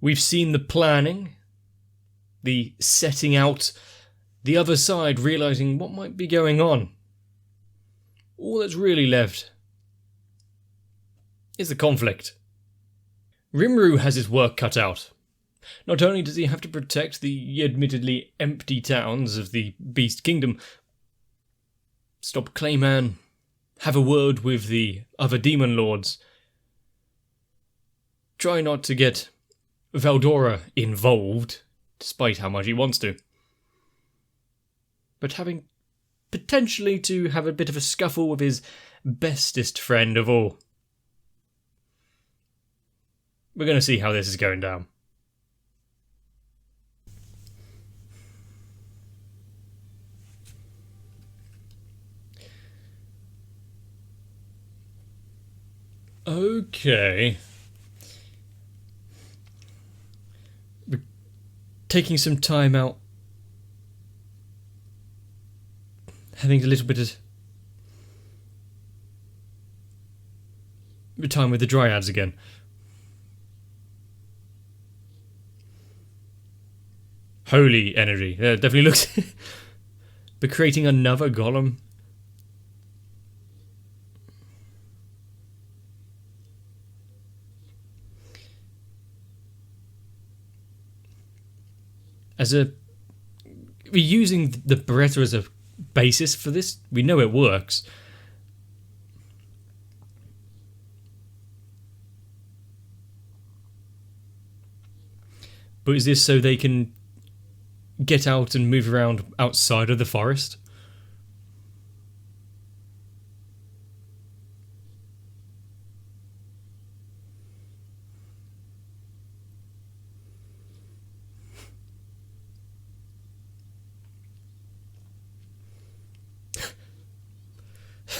We've seen the planning, the setting out, the other side realising what might be going on. All that's really left is the conflict. Rimuru has his work cut out. Not only does he have to protect the admittedly empty towns of the Beast Kingdom, stop Clayman, have a word with the other demon lords, try not to get Valdora involved, despite how much he wants to, but having potentially to have a bit of a scuffle with his bestest friend of all. We're going to see how this is going down. Okay. We're taking some time out. Having a little bit of time with the Dryads again. Holy energy. Yeah, it definitely looks... But creating another golem... We're using the Beretta as a basis for this. We know it works. But is this so they can get out and move around outside of the forest?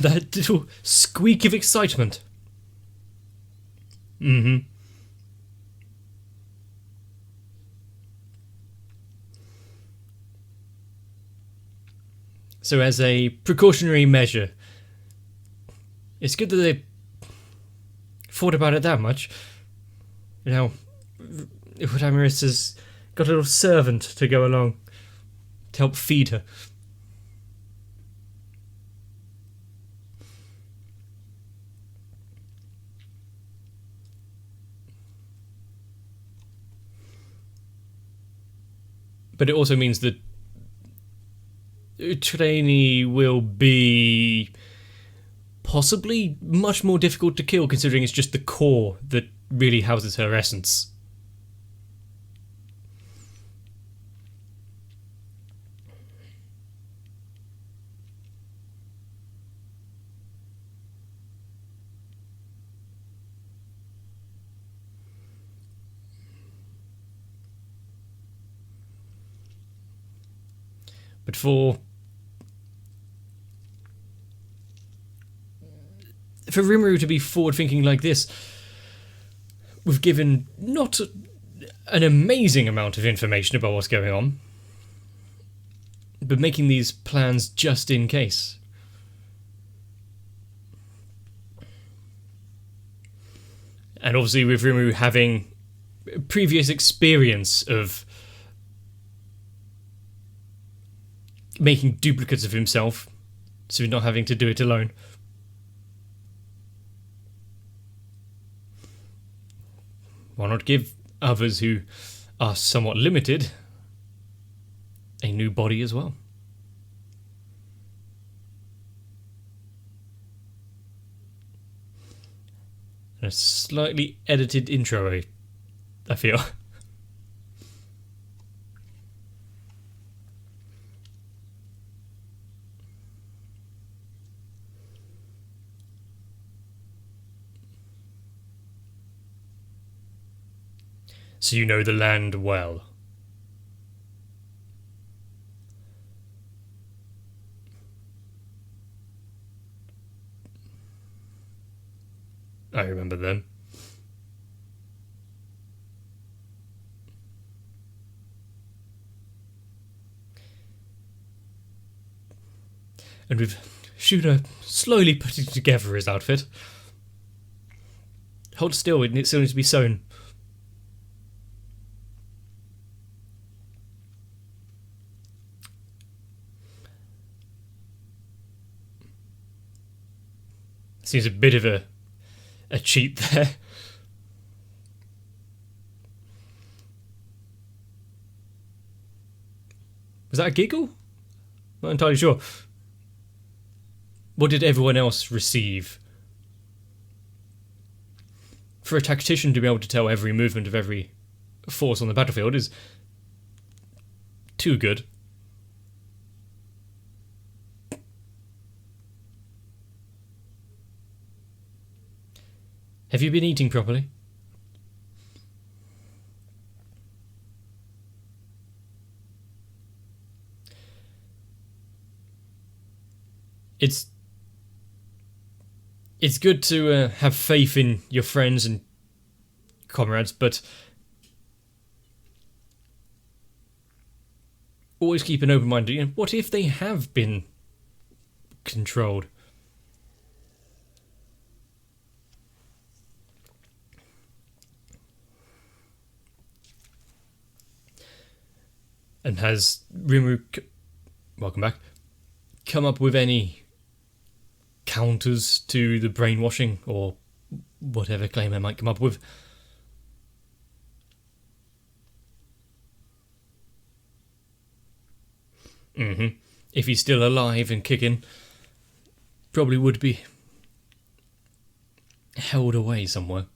That little squeak of excitement. Mm-hmm. So as a precautionary measure, it's good that they thought about it that much. You know, Damaris has got a little servant to go along to help feed her. But it also means that Trainee will be possibly much more difficult to kill, considering it's just the core that really houses her essence. But for Rimuru to be forward-thinking like this, we've given not an amazing amount of information about what's going on, but making these plans just in case. And obviously with Rimuru having previous experience of making duplicates of himself, so he's not having to do it alone. Why not give others who are somewhat limited a new body as well? And a slightly edited intro, I feel. So you know the land well. I remember them. And with Shuna slowly putting together his outfit. Hold still, it still needs to be sewn. Seems a bit of a cheat there. Was that a giggle? Not entirely sure. What did everyone else receive? For a tactician to be able to tell every movement of every force on the battlefield is too good. Have you been eating properly? It's good to have faith in your friends and comrades, but always keep an open mind. You know, what if they have been controlled? And has Rimuru, welcome back, come up with any counters to the brainwashing or whatever claim I might come up with? If he's still alive and kicking, probably would be held away somewhere.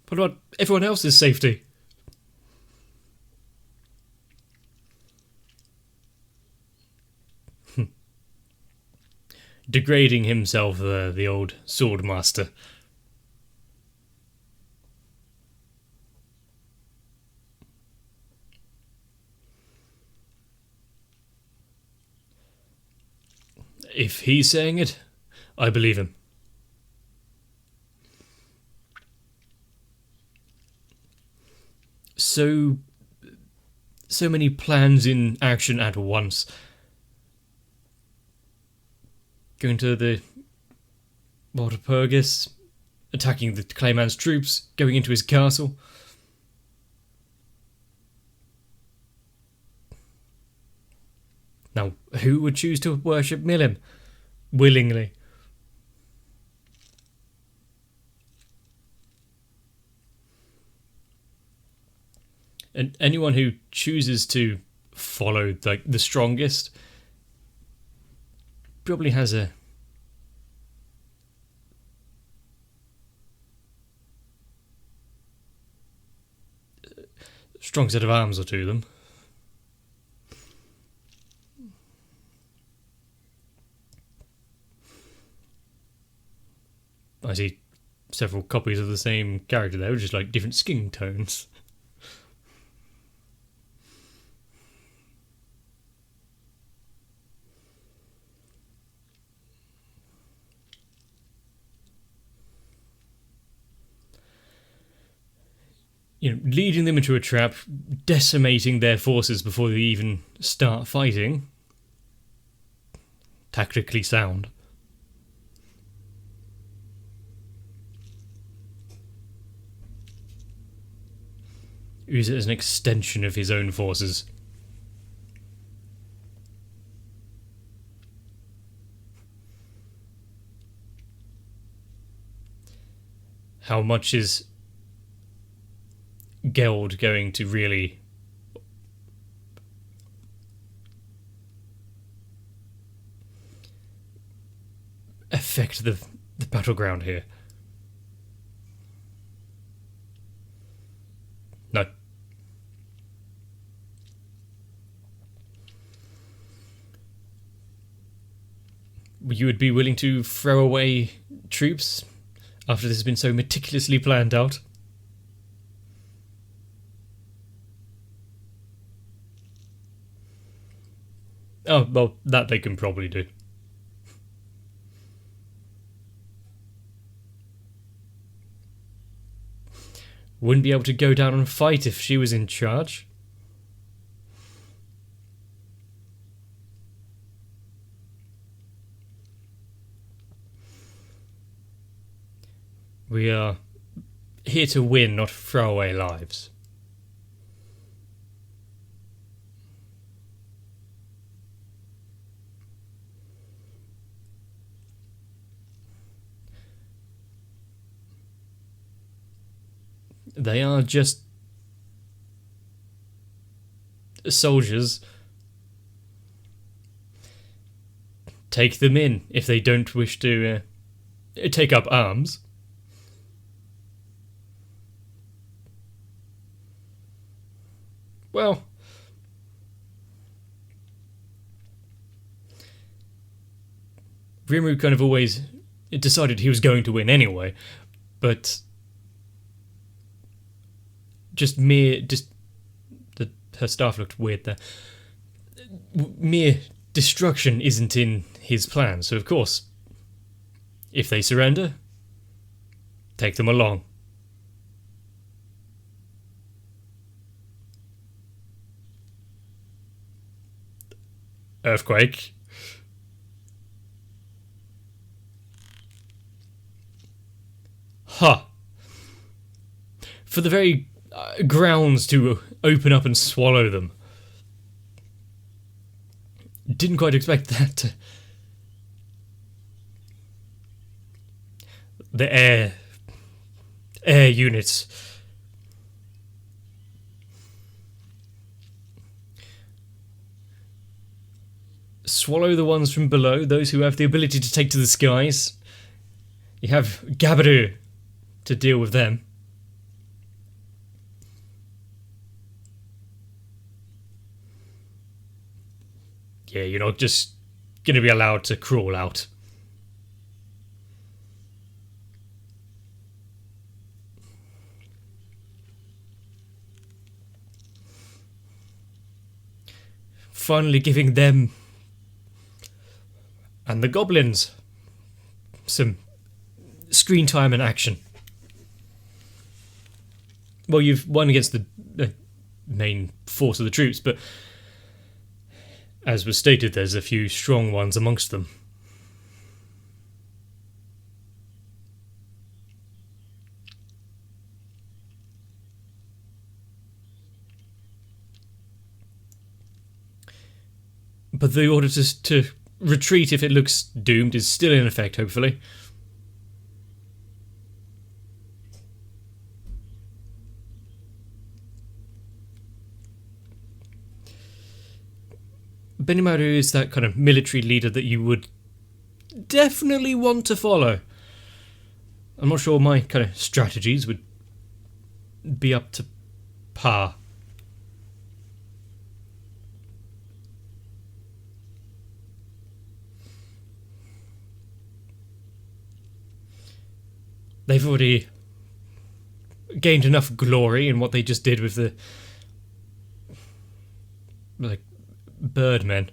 What about everyone else's safety? Degrading himself, the old swordmaster. If he's saying it, I believe him. So many plans in action at once. Going to the Walpurgis, attacking the Clayman's troops, going into his castle. Now, who would choose to worship Milim willingly? And anyone who chooses to follow like the strongest probably has a strong set of arms or two of them. I see several copies of the same character there, just like different skin tones. You know, leading them into a trap, decimating their forces before they even start fighting. Tactically sound. Use it as an extension of his own forces. How much is Geld going to really affect the battleground here? No. You would be willing to throw away troops after this has been so meticulously planned out? Oh, well, that they can probably do. Wouldn't be able to go down and fight if she was in charge. We are here to win, not throw away lives. They are just soldiers. Take them in if they don't wish to take up arms. Well, Rimuru kind of always decided he was going to win anyway, but her staff looked weird there. Mere destruction isn't in his plan, so of course, if they surrender, take them along. Earthquake. Ha! For the very grounds to open up and swallow them. Didn't quite expect that. The air units. Swallow the ones from below, those who have the ability to take to the skies. You have Gabaru to deal with them. Yeah, you're not just going to be allowed to crawl out. Finally giving them and the goblins some screen time and action. Well, you've won against the main force of the troops, but as was stated, there's a few strong ones amongst them. But the order to retreat if it looks doomed is still in effect, hopefully. Benimaru is that kind of military leader that you would definitely want to follow. I'm not sure my kind of strategies would be up to par. They've already gained enough glory in what they just did with the birdmen.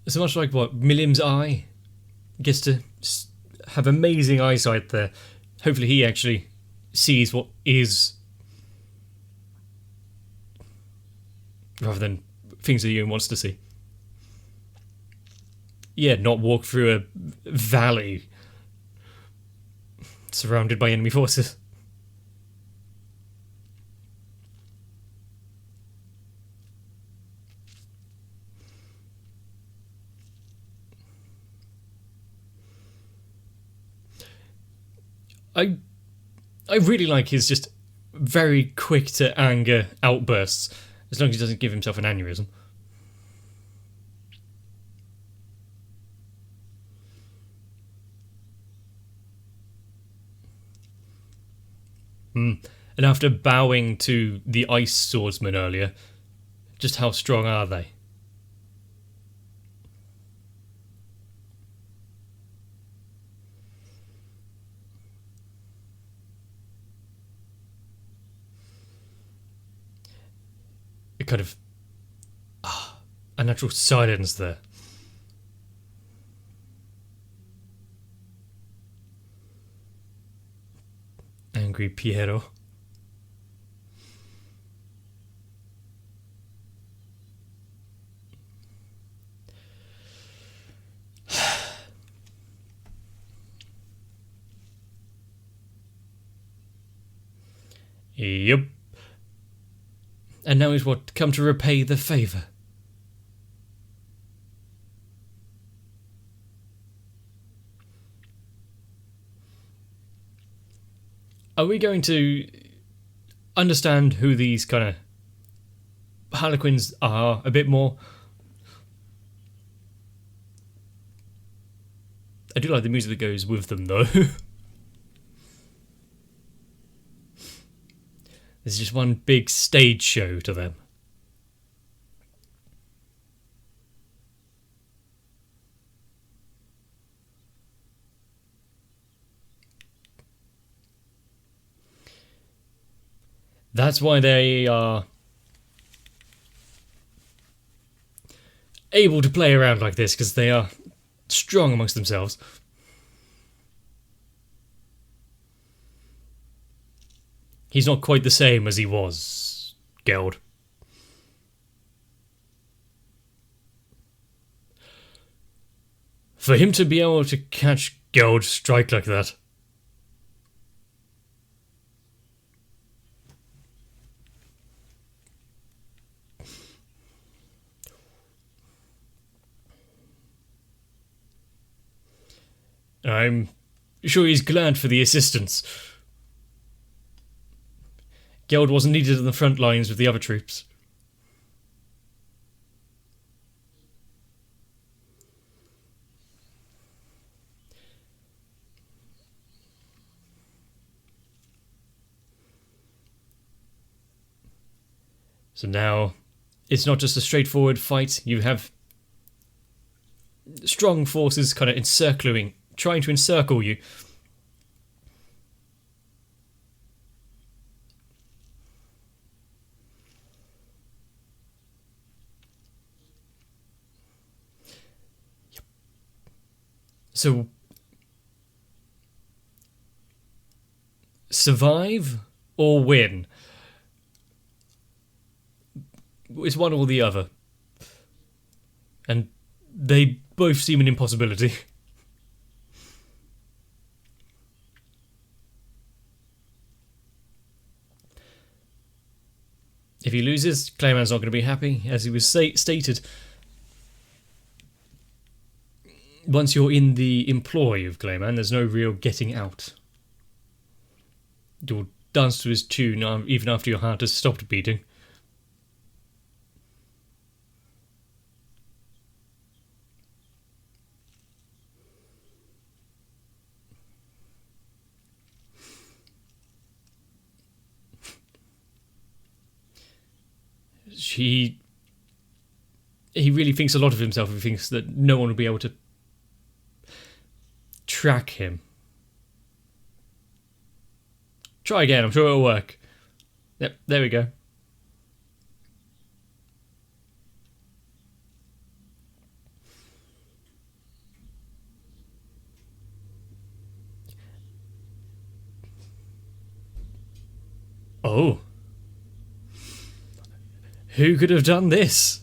So much like what Milliam's eye gets to have amazing eyesight there. Hopefully he actually sees what is, rather than things that Ewan wants to see. Yeah, not walk through a valley surrounded by enemy forces. I really like his just very quick to anger outbursts, as long as he doesn't give himself an aneurysm. And after bowing to the ice swordsman earlier, just how strong are they? A kind of a natural silence there. Angry Piero. Yep. And now he's what? Come to repay the favour. Are we going to understand who these kind of Harlequins are a bit more? I do like the music that goes with them, though. There's just one big stage show to them. That's why they are able to play around like this, because they are strong amongst themselves. He's not quite the same as he was, Geld. For him to be able to catch Geld's strike like that. I'm sure he's glad for the assistance. Geld wasn't needed on the front lines with the other troops. So now, it's not just a straightforward fight. You have strong forces kind of trying to encircle you. Yep. So, survive or win? It's one or the other. And they both seem an impossibility. If he loses, Clayman's not going to be happy, as he was stated. Once you're in the employ of Clayman, there's no real getting out. You'll dance to his tune even after your heart has stopped beating. He really thinks a lot of himself. He thinks that no one will be able to track him. Try again, I'm sure it'll work. Yep, there we go. Oh. Who could have done this?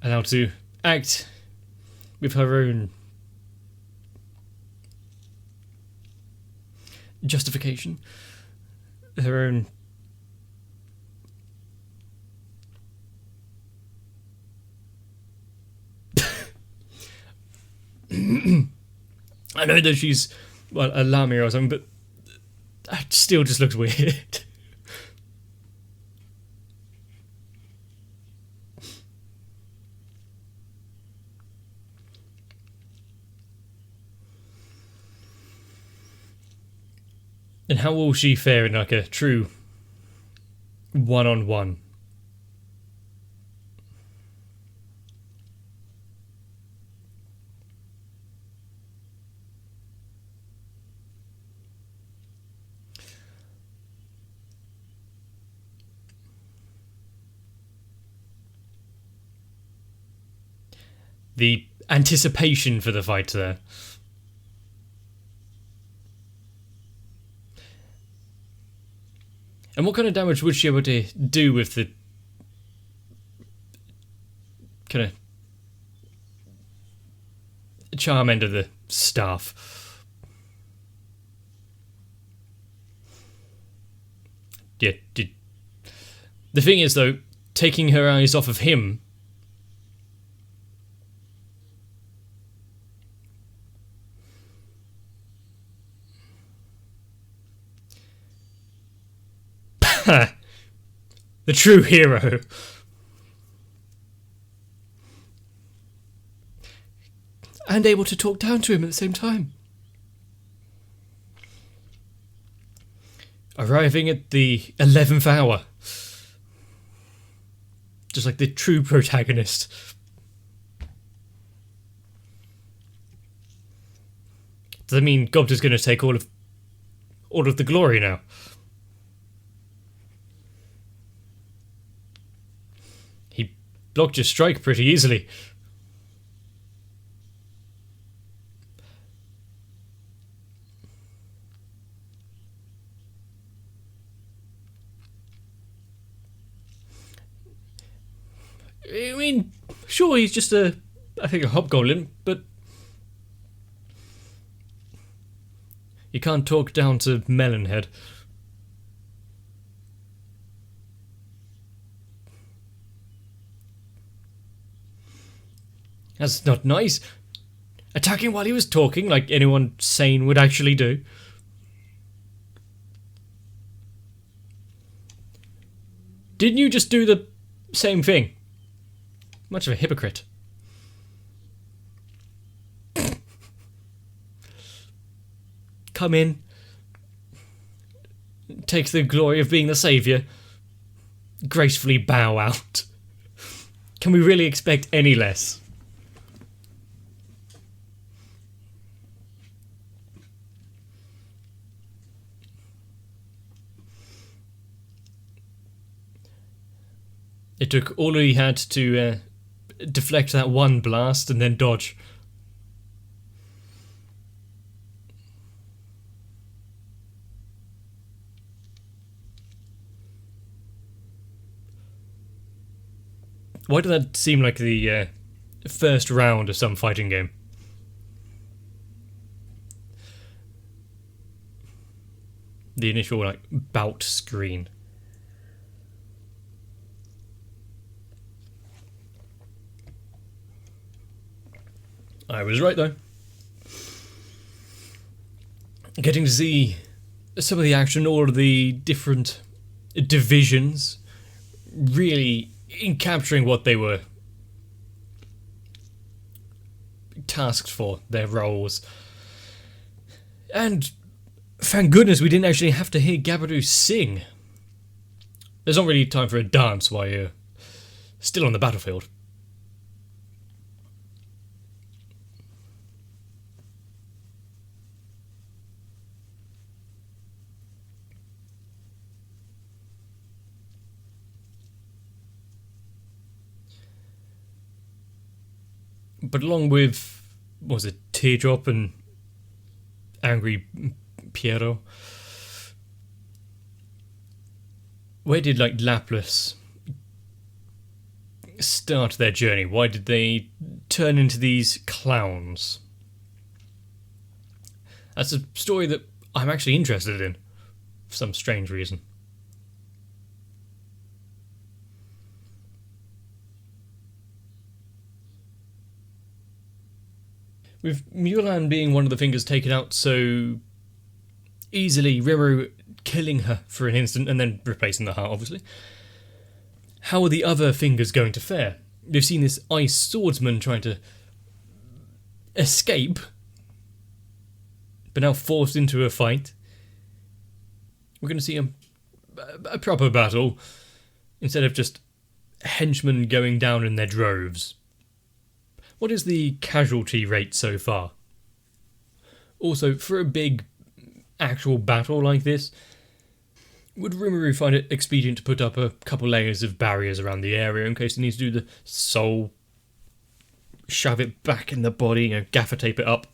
Allowed to act with her own justification, her own I know that she's, well, a Lamia or something, but that still just looks weird. And how will she fare in like a true one-on-one? The anticipation for the fight there. And what kind of damage would she be able to do with the kind of charm end of the staff? Yeah, the thing is, though, taking her eyes off of him the true hero. And able to talk down to him at the same time. Arriving at the 11th hour. Just like the true protagonist. Does that mean Gobta's going to take all of the glory now? He blocked your strike pretty easily. I mean, sure, he's just a hobgoblin, but you can't talk down to Melonhead. That's not nice. Attacking while he was talking, like anyone sane would actually do. Didn't you just do the same thing? Much of a hypocrite. Come in. Take the glory of being the saviour. Gracefully bow out. Can we really expect any less? It took all he had to deflect that one blast and then dodge. Why did that seem like the first round of some fighting game? The initial bout screen. I was right, though. Getting to see some of the action, all of the different divisions, really in capturing what they were tasked for, their roles. And thank goodness we didn't actually have to hear Gabadoo sing. There's not really time for a dance while you're still on the battlefield. But along with, what was it, Teardrop and Angry Piero, where did Laplace start their journey? Why did they turn into these clowns? That's a story that I'm actually interested in, for some strange reason. With Mulan being one of the fingers taken out so easily, Rimuru killing her for an instant and then replacing the heart, obviously, how are the other fingers going to fare? They've seen this ice swordsman trying to escape, but now forced into a fight. We're going to see a proper battle, instead of just henchmen going down in their droves. What is the casualty rate so far? Also, for a big actual battle like this, would Rimuru find it expedient to put up a couple layers of barriers around the area in case he needs to do the soul shove it back in the body, gaffer tape it up?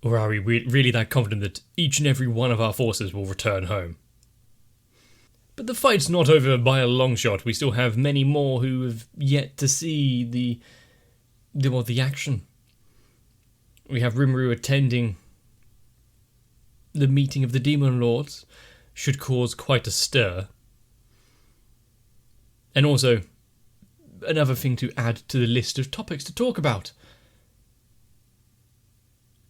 Or are we really that confident that each and every one of our forces will return home? But the fight's not over by a long shot. We still have many more who have yet to see the action. We have Rimuru attending the meeting of the Demon Lords, should cause quite a stir. And also, another thing to add to the list of topics to talk about.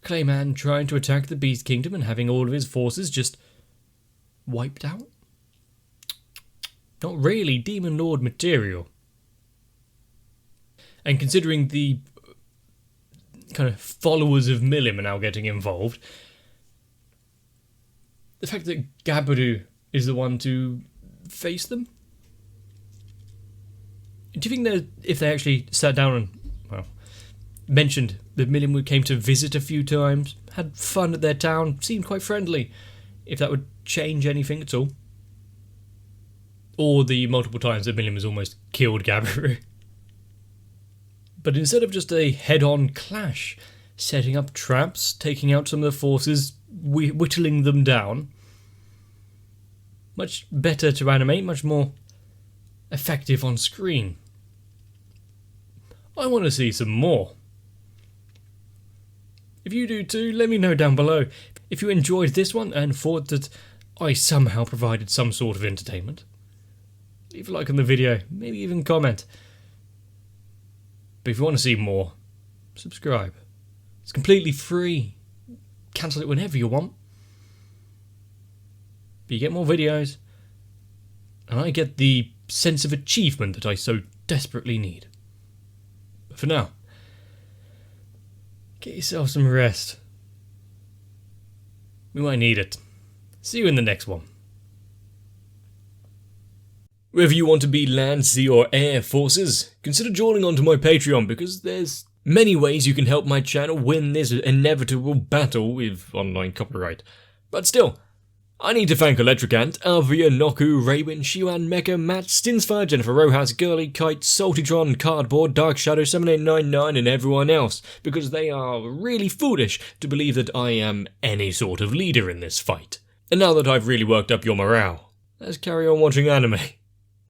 Clayman trying to attack the Beast Kingdom and having all of his forces just wiped out? Not really Demon Lord material. And considering the kind of followers of Milim are now getting involved, the fact that Gabaru is the one to face them? Do you think that if they actually sat down and, mentioned that Milim came to visit a few times, had fun at their town, seemed quite friendly, if that would change anything at all? Or the multiple times that Milim has almost killed Gabaru. But instead of just a head-on clash, setting up traps, taking out some of the forces, whittling them down, much better to animate, much more effective on screen. I want to see some more. If you do too, let me know down below. If you enjoyed this one and thought that I somehow provided some sort of entertainment, leave a like on the video, maybe even comment. But if you want to see more, subscribe. It's completely free. Cancel it whenever you want. But you get more videos, and I get the sense of achievement that I so desperately need. But for now, get yourself some rest. We might need it. See you in the next one. Whether you want to be land, sea or air forces, consider joining onto my Patreon because there's many ways you can help my channel win this inevitable battle with online copyright. But still, I need to thank Electric Ant, Alvia, Noku, Raywin, Shiwan, Mecha, Matt, Stinsfire, Jennifer Rojas, Girly, Kite, Saltytron, Cardboard, Dark Shadow 7899 and everyone else, because they are really foolish to believe that I am any sort of leader in this fight. And now that I've really worked up your morale, let's carry on watching anime.